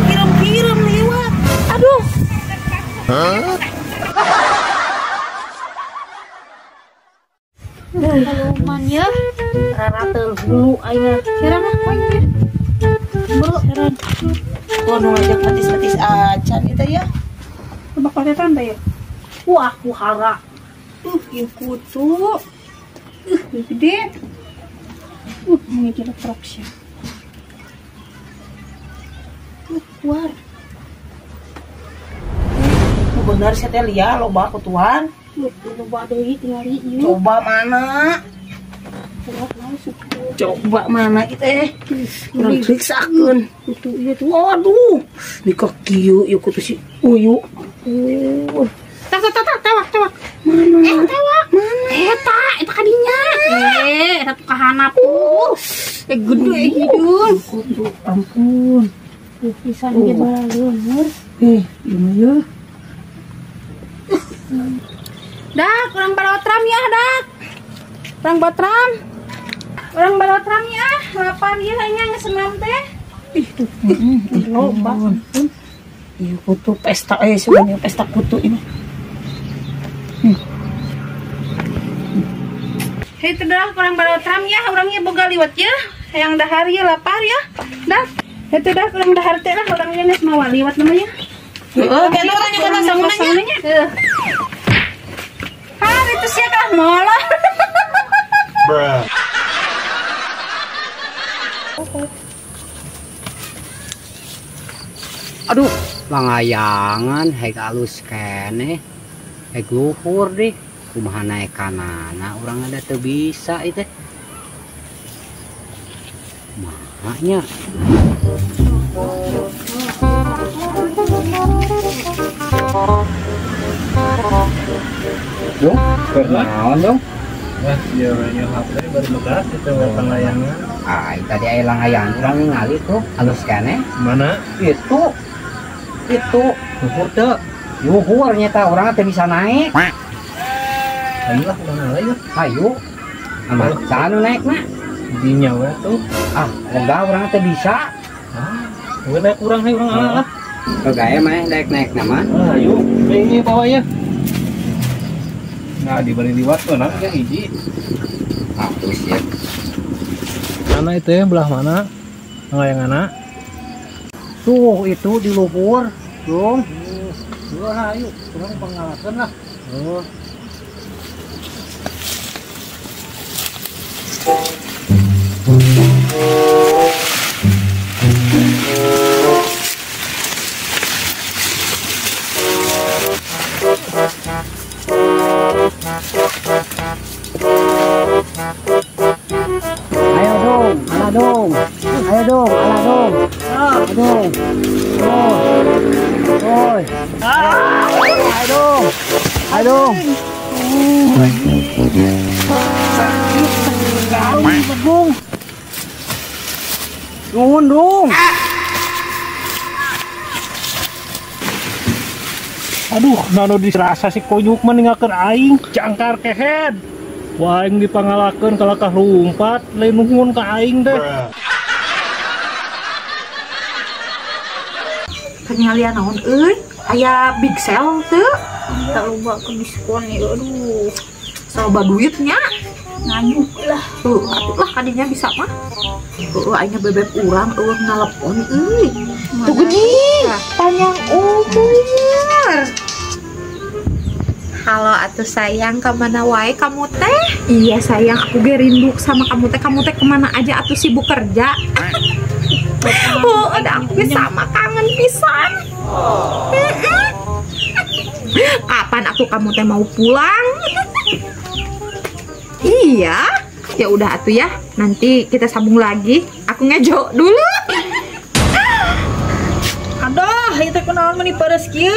Kirim-kirim lewat. Aduh. Lumayan ya. Raratel dulu aja. Kira mah poinnya. Bro, nu ngajak petis-petis acan itu ya. Coba kelihatan deh ya. Wah, kuhara. Ieu kutu. Gede. Ini jadi proxy. Keluar. Benar sih teh lihat loba kutuan. Coba deui tinggal ieu. Coba mana? Coba mana kita kurang periksakan. Kutu ieu tuh. Waduh, di kieu ieu kutu si Uyu. Tak. Mana? Tewak. Eta kadinya. Eta tuh kahanap. Gede hidung. Kutu, ampun. Pisan ge balageun. Gimana ya? Dak, orang balotram ya, Dak. Orang botram. Orang balotram ya, lapar ya hanya ngesenam teh. Loba. Iya kutu pesta sebenarnya pesta kutu ini. Hei itu dah orang balotram ya, orangnya boga liwat ya. Hayang dahar ya, lapar ya. Dak. Itu dah orang dahar teh lah orangnya geus mawa liwat namanya. Kayaknya orang juga nasa munanya. Itu sih kah mola. Aduh, langayangan hek alus kene. Hek luhur deh. Kumaha naik kanana orang ada teu bisa itu. Makanya dong, kenaon dong? Wah, iya orangnya HP baru bekas itu layangan. Tadi aya langayangan urang ningali tuh halus kene. Mana? Itu luhur teu. Luhur nyata urang teh bisa naik. Ayolah, mana lagi? Ayo. Aman, sanu naik na? Dinya we tuh. Enggak urang teh bisa. Udah kurang hai urang alah. Enggak mah naik nama. Ayo, ini bawa ya. Nah, dibalik liwat tuh nak yang hiji. Terus ya. Mana itu ya, belah mana? Yang anak? Tuh itu di luhur. Dong. Ayo, kurang pengalaman lah. Aduh. Nuhun dong. Aduh, nano dirasa si koyuk meninggalkan aing jangkar kehead. Wah, aing dipangalakeun kalakah lumpat, lain nuhun ka aing deh. Kenyalian naon euy? Aya big sale teu? Tak lupa ke diskon ya. Aduh. Soba duitnya. Nganyuk lah. Atuh lah kadinya bisa mah. Aingnya bebek urang ngalepon euy. Tuh gini. Panjang umur. Halo atuh sayang, kemana wae kamu teh? Iya sayang, aku ge rindu sama kamu teh. Kamu teh kemana aja atuh sibuk kerja? Udah aku sama kangen pisan. Kapan aku kamu teh mau pulang? Iya, ya udah atuh ya. Nanti kita sambung lagi. Aku ngejo dulu. Aduh, itu kenalan meni peres kieu.